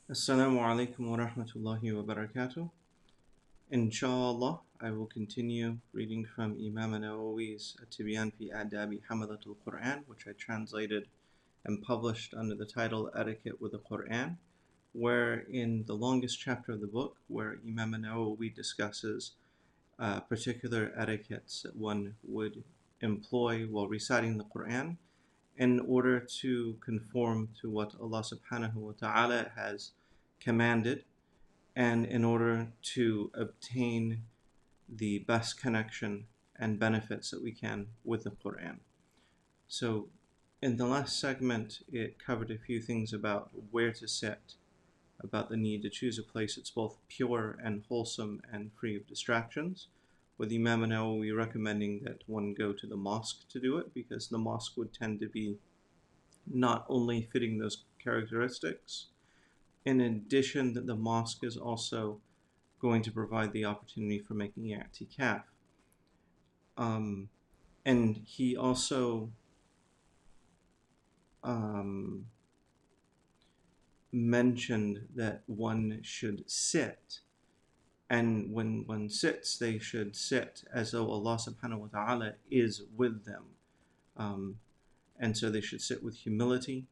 Assalamu alaikum wa rahmatullahi wa barakatuh. Inshallah, I will continue reading from Imam al-Nawawi's Tibyan fi Adabi Hamalatul Quran, which I translated and published under the title Etiquette with the Quran, where in the longest chapter of the book, where Imam al-Nawawi discusses particular etiquettes that one would employ while reciting the Quran in order to conform to what Allah subhanahu wa ta'ala has commanded and in order to obtain the best connection and benefits that we can with the Quran. So in the last segment, it covered a few things about where to sit, about the need to choose a place that's both pure and wholesome and free of distractions, with Imam Nawawi recommending that one go to the mosque to do it, because the mosque would tend to be not only fitting those characteristics, in addition that the mosque is also going to provide the opportunity for making i'tikaf. And he also mentioned that one should sit, and when one sits, they should sit as though Allah subhanahu wa ta'ala is with them. And so they should sit with humility.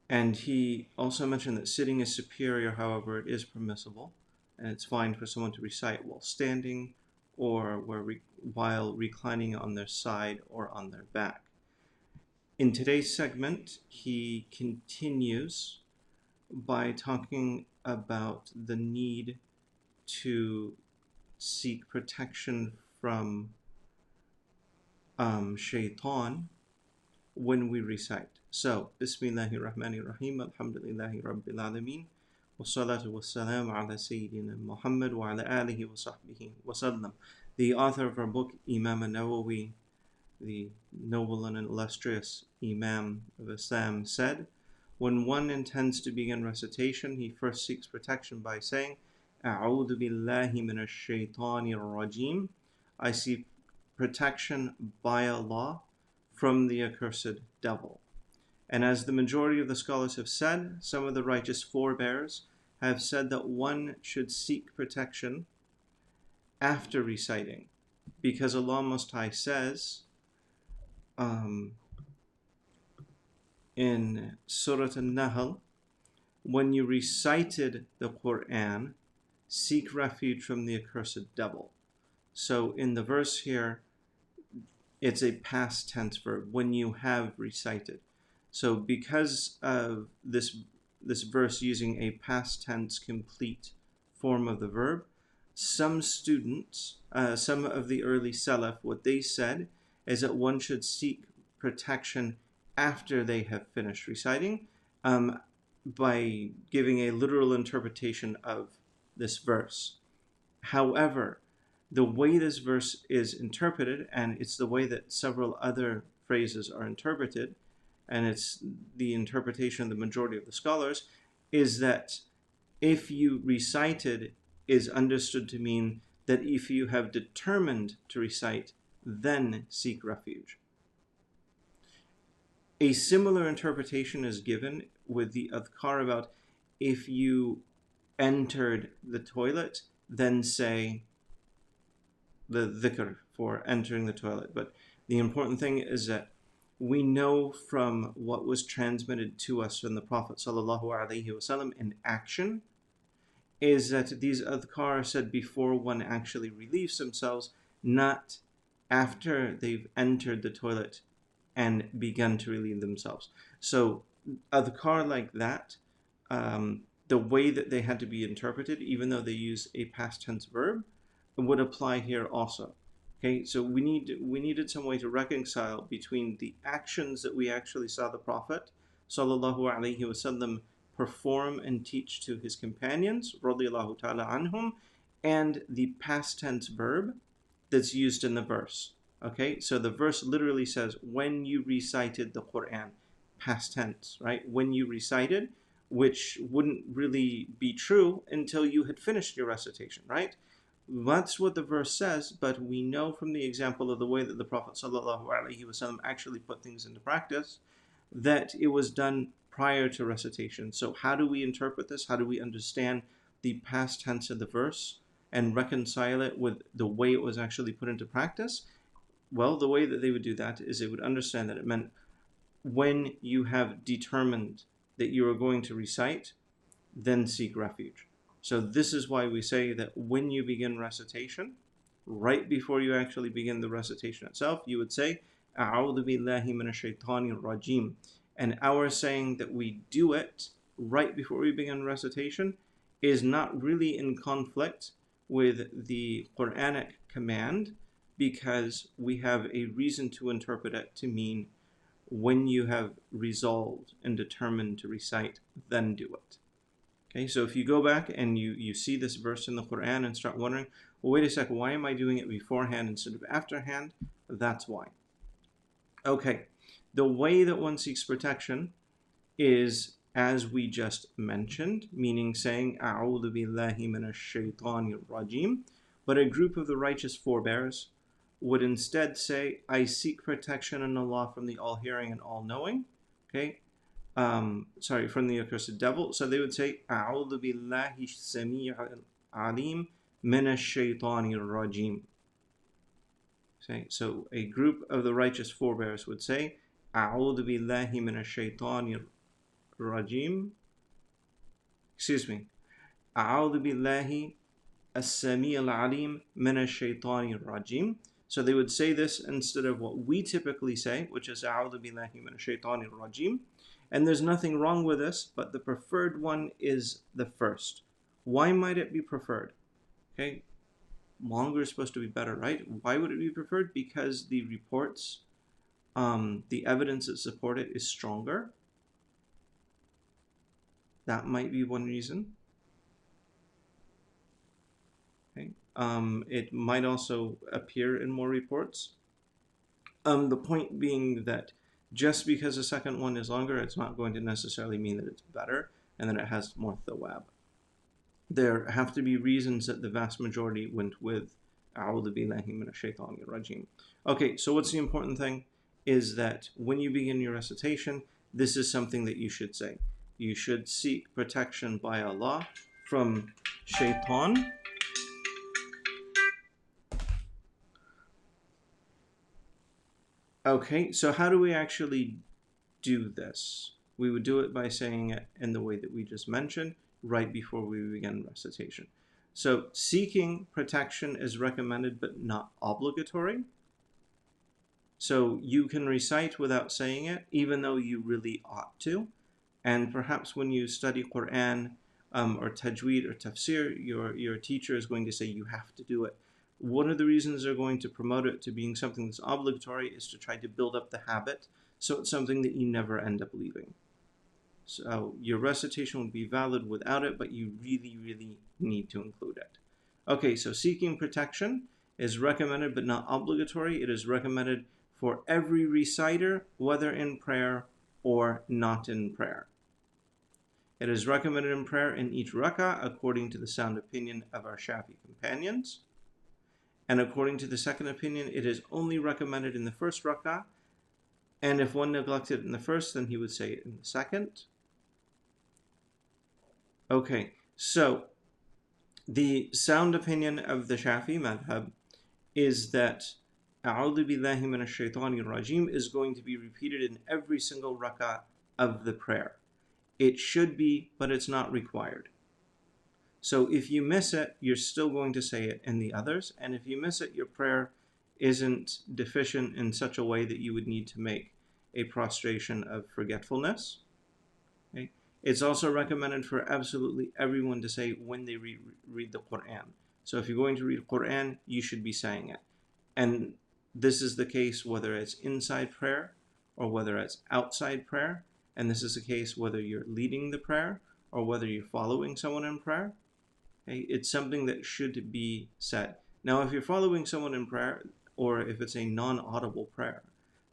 And he also mentioned that sitting is superior, however, it is permissible, and it's fine for someone to recite while standing or while reclining on their side or on their back. In today's segment, he continues by talking about the need to seek protection from Shaytan when we recite. So, Bismillahir Rahmanir Rahim, Alhamdulillahi Rabbil Alameen, Wassalatu wassalamu ala Sayyidina Muhammad wa ala alihi wa sahbihi wa sallam. The author of our book, Imam al-Nawawi, the noble and illustrious Imam of Islam, said, when one intends to begin recitation, he first seeks protection by saying, A'udhu billahi minash shaitanir rajim. I seek protection by Allah from the accursed devil. And as the majority of the scholars have said, some of the righteous forebears have said that one should seek protection after reciting, because Allah Most High says in Surah An-Nahl, when you recited the Quran, seek refuge from the accursed devil. So in the verse here, it's a past tense verb, when you have recited. So because of this verse using a past tense complete form of the verb, some students, some of the early Salaf, what they said is that one should seek protection after they have finished reciting, by giving a literal interpretation of this verse. However, the way this verse is interpreted, and it's the way that several other phrases are interpreted, and it's the interpretation of the majority of the scholars, is that if you recited is understood to mean that if you have determined to recite, then seek refuge. A similar interpretation is given with the adhkar about if you entered the toilet, then say the dhikr for entering the toilet. But the important thing is that we know from what was transmitted to us from the Prophet ﷺ in action is that these adhkar are said before one actually relieves themselves, not after they've entered the toilet and begun to relieve themselves. So adhkar like that, the way that they had to be interpreted, even though they use a past tense verb, would apply here also. Okay, so we needed some way to reconcile between the actions that we actually saw the Prophet sallallahu alaihi wasallam perform and teach to his companions, radiyallahu ta'ala anhum, and the past tense verb that's used in the verse. Okay, so the verse literally says, when you recited the Quran, past tense, right? When you recited, which wouldn't really be true until you had finished your recitation, right? That's what the verse says, but we know from the example of the way that the Prophet ﷺ actually put things into practice that it was done prior to recitation. So how do we interpret this? How do we understand the past tense of the verse and reconcile it with the way it was actually put into practice? Well, the way that they would do that is they would understand that it meant when you have determined that you are going to recite, then seek refuge. So this is why we say that when you begin recitation, right before you actually begin the recitation itself, you would say, A'udhu billahi minash shaitanir rajim. And our saying that we do it right before we begin recitation is not really in conflict with the Quranic command, because we have a reason to interpret it to mean when you have resolved and determined to recite, then do it. Okay, so if you go back and you see this verse in the Quran and start wondering, well, wait a second, why am I doing it beforehand instead of afterhand? That's why. Okay, the way that one seeks protection is as we just mentioned, meaning saying, A'udhu billahi minash shaytanir rajim. But a group of the righteous forebears would instead say, I seek protection in Allah from the all-hearing and all-knowing. Okay, from the accursed devil. So they would say, A'udhu billahi sami'il alim minash shaytanir rajim. Okay, so a group of the righteous forebears would say, A'udhu billahi minash shaytanir rajim. Excuse me. A'udhu billahi as-sami'il alim minash shaytanir rajim. So they would say this instead of what we typically say, which is A'udhu billahi minash shaytanir rajim. And there's nothing wrong with this, but the preferred one is the first. Why might it be preferred? Okay, longer is supposed to be better, right? Why would it be preferred? Because the reports, the evidence that support it is stronger. That might be one reason. Okay, it might also appear in more reports. The point being that just because the second one is longer, it's not going to necessarily mean that it's better and that it has more thawab. There have to be reasons that the vast majority went with A'udhu billahi minash shaitanir rajim. Okay, so what's the important thing is that when you begin your recitation, this is something that you should say. You should seek protection by Allah from Shaytan. Okay, so how do we actually do this? We would do it by saying it in the way that we just mentioned, right before we begin recitation. So seeking protection is recommended but not obligatory. So you can recite without saying it, even though you really ought to. And perhaps when you study Quran or Tajweed or Tafsir, your teacher is going to say you have to do it. One of the reasons they're going to promote it to being something that's obligatory is to try to build up the habit, so it's something that you never end up leaving. So your recitation would be valid without it, but you really, really need to include it. Okay, so seeking protection is recommended but not obligatory. It is recommended for every reciter, whether in prayer or not in prayer. It is recommended in prayer in each rak'ah according to the sound opinion of our Shafi companions. And according to the second opinion, it is only recommended in the first rak'ah. And if one neglected it in the first, then he would say it in the second. Okay, so the sound opinion of the Shafi madhab is that A'udhu billahi minash shaitanir rajim is going to be repeated in every single rak'ah of the prayer. It should be, but it's not required. So if you miss it, you're still going to say it in the others. And if you miss it, your prayer isn't deficient in such a way that you would need to make a prostration of forgetfulness. Okay? It's also recommended for absolutely everyone to say when they read the Quran. So if you're going to read Quran, you should be saying it. And this is the case whether it's inside prayer or whether it's outside prayer. And this is the case whether you're leading the prayer or whether you're following someone in prayer. Okay? It's something that should be said. Now, if you're following someone in prayer, or if it's a non-audible prayer,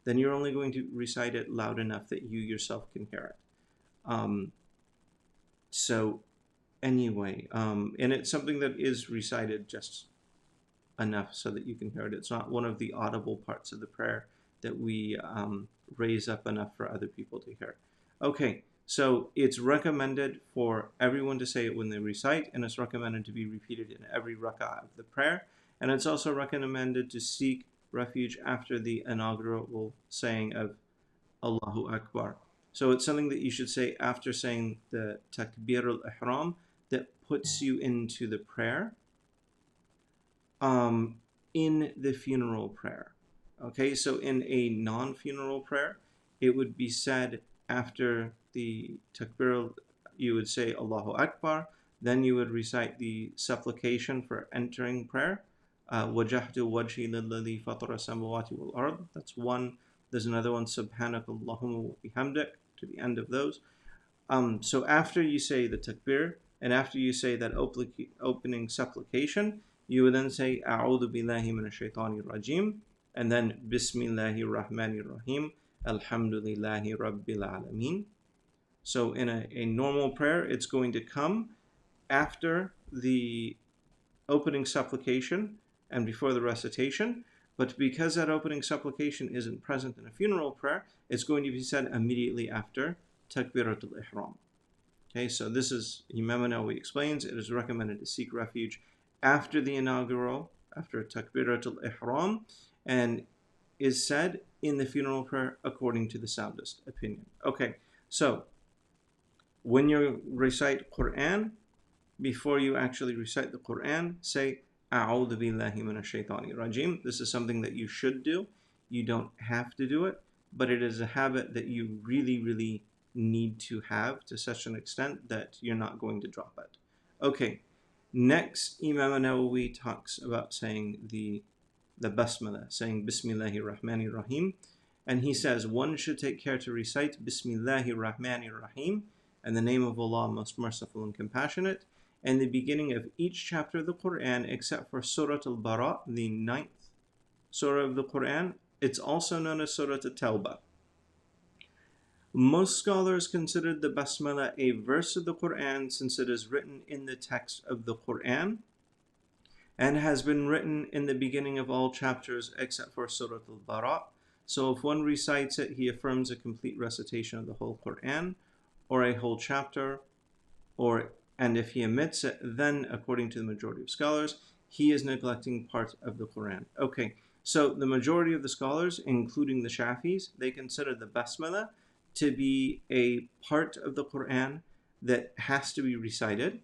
then you're only going to recite it loud enough that you yourself can hear it. So anyway, and it's something that is recited just enough so that you can hear it. It's not one of the audible parts of the prayer that we raise up enough for other people to hear. Okay, So it's recommended for everyone to say it when they recite, and it's recommended to be repeated in every rak'ah of the prayer. And it's also recommended to seek refuge after the inaugural saying of Allahu Akbar. So it's something that you should say after saying the Takbir al-Ihram that puts you into the prayer in the funeral prayer. Okay, so in a non-funeral prayer, it would be said after the takbir, you would say Allahu Akbar, then you would recite the supplication for entering prayer. وَجَهْتُ وَجْهِي لِلَّذِي فَطَرَ السَّمَوَاتِ وَالْأَرْضِ. That's one. There's another one, Subhanakallahumma wa bihamdik, to the end of those. So after you say the takbir, and after you say that opening supplication, you would then say A'udhu billahi minash shaitanir rajim, and then Bismillahir Rahmanir Rahim, Alhamdulillahi Rabbil Alameen. So in a normal prayer, it's going to come after the opening supplication and before the recitation. But because that opening supplication isn't present in a funeral prayer, it's going to be said immediately after Takbiratul Ihram. Okay, so this is, Imam Nawawi explains, it is recommended to seek refuge after the inaugural, after Takbiratul Ihram, and is said in the funeral prayer according to the soundest opinion. Okay, so when you recite Quran, before you actually recite the Quran, say A'udhu billahi minash shaitani rajim. This is something that you should do. You don't have to do it, but it is a habit that you really need to have to such an extent that you're not going to drop it. Okay, next Imam Nawawi talks about saying the Basmallah, saying Bismillahir Rahmanir Rahim. And he says one should take care to recite Bismillahir Rahmanir Rahim, and the name of Allah most merciful and compassionate, and the beginning of each chapter of the Quran except for Surah Al-Bara, the 9th surah of the Quran. It's also known as Surah At-Tawbah. Most scholars consider the Basmallah a verse of the Quran since it is written in the text of the Quran and has been written in the beginning of all chapters except for Surah Al-Bara. So if one recites it, he affirms a complete recitation of the whole Quran or a whole chapter, and if he omits it, then according to the majority of scholars, he is neglecting part of the Quran. Okay, so the majority of the scholars, including the Shafis, they consider the Basmallah to be a part of the Quran that has to be recited.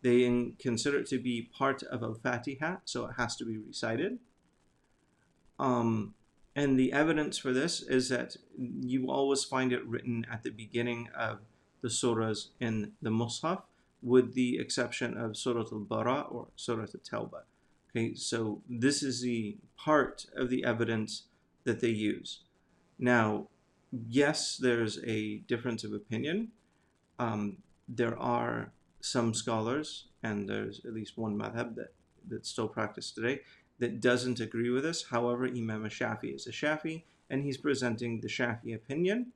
They consider it to be part of al-Fatiha, so it has to be recited. And the evidence for this is that you always find it written at the beginning of the surahs in the Mus'haf, with the exception of Surah Al-Bara or Surah At-Tawbah. Okay, so this is the part of the evidence that they use. Now, yes, there's a difference of opinion. There are some scholars, and there's at least one madhab that's still practiced today, that doesn't agree with this. However, Imam Shafi is a Shafi, and he's presenting the Shafi opinion.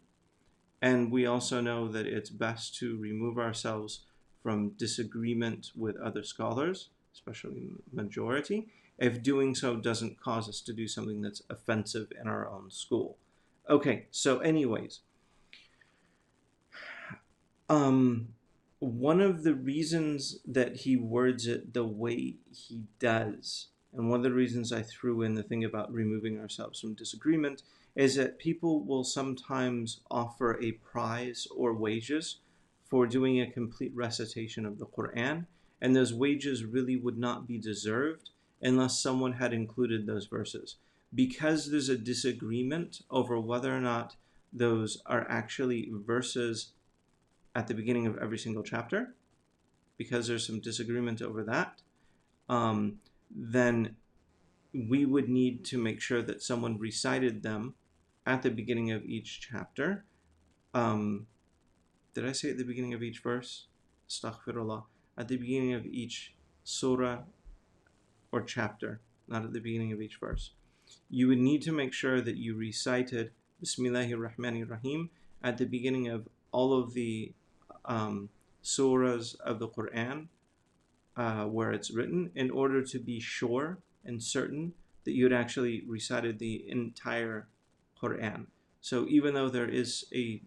And we also know that it's best to remove ourselves from disagreement with other scholars, especially majority, if doing so doesn't cause us to do something that's offensive in our own school. Okay, so anyways, one of the reasons that he words it the way he does, and one of the reasons I threw in the thing about removing ourselves from disagreement, is that people will sometimes offer a prize or wages for doing a complete recitation of the Quran, and those wages really would not be deserved unless someone had included those verses. Because there's a disagreement over whether or not those are actually verses at the beginning of every single chapter, because there's some disagreement over that, then we would need to make sure that someone recited them at the beginning of each chapter. Did I say at the beginning of each verse? Astaghfirullah. At the beginning of each surah or chapter, not at the beginning of each verse. You would need to make sure that you recited Bismillahir Rahmanir Rahim at the beginning of all of the surahs of the Quran where it's written, in order to be sure and certain that you had actually recited the entire Quran. So even though there is a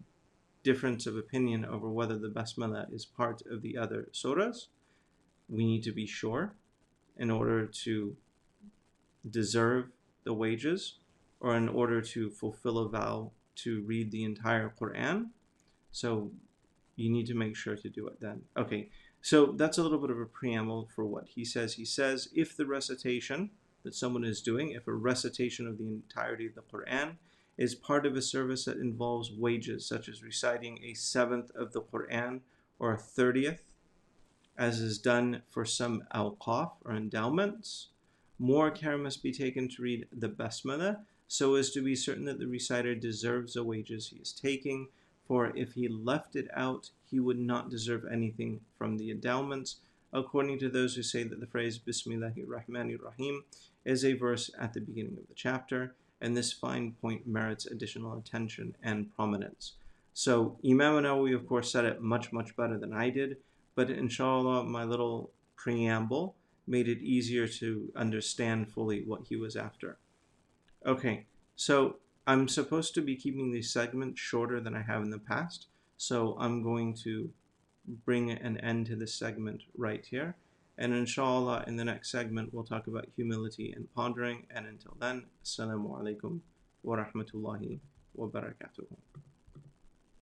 difference of opinion over whether the Basmallah is part of the other surahs. We need to be sure in order to deserve the wages, or in order to fulfill a vow to read the entire Quran. So you need to make sure to do it then. Okay, so that's a little bit of a preamble for what he says. He says, if the recitation that someone is doing, if a recitation of the entirety of the Quran is part of a service that involves wages, such as reciting a seventh of the Quran or a 30th, as is done for some awqaf or endowments, more care must be taken to read the Basmallah so as to be certain that the reciter deserves the wages he is taking, for if he left it out, he would not deserve anything from the endowments, according to those who say that the phrase Bismillahir Rahmanir Rahim is a verse at the beginning of the chapter, and this fine point merits additional attention and prominence. So Imam al-Nawawi, of course, said it much, much better than I did, but inshallah, my little preamble made it easier to understand fully what he was after. Okay, so I'm supposed to be keeping these segments shorter than I have in the past, so I'm going to bring an end to this segment right here. And inshallah, in the next segment, we'll talk about humility and pondering. And until then, Assalamu alaikum wa rahmatullahi wa barakatuh.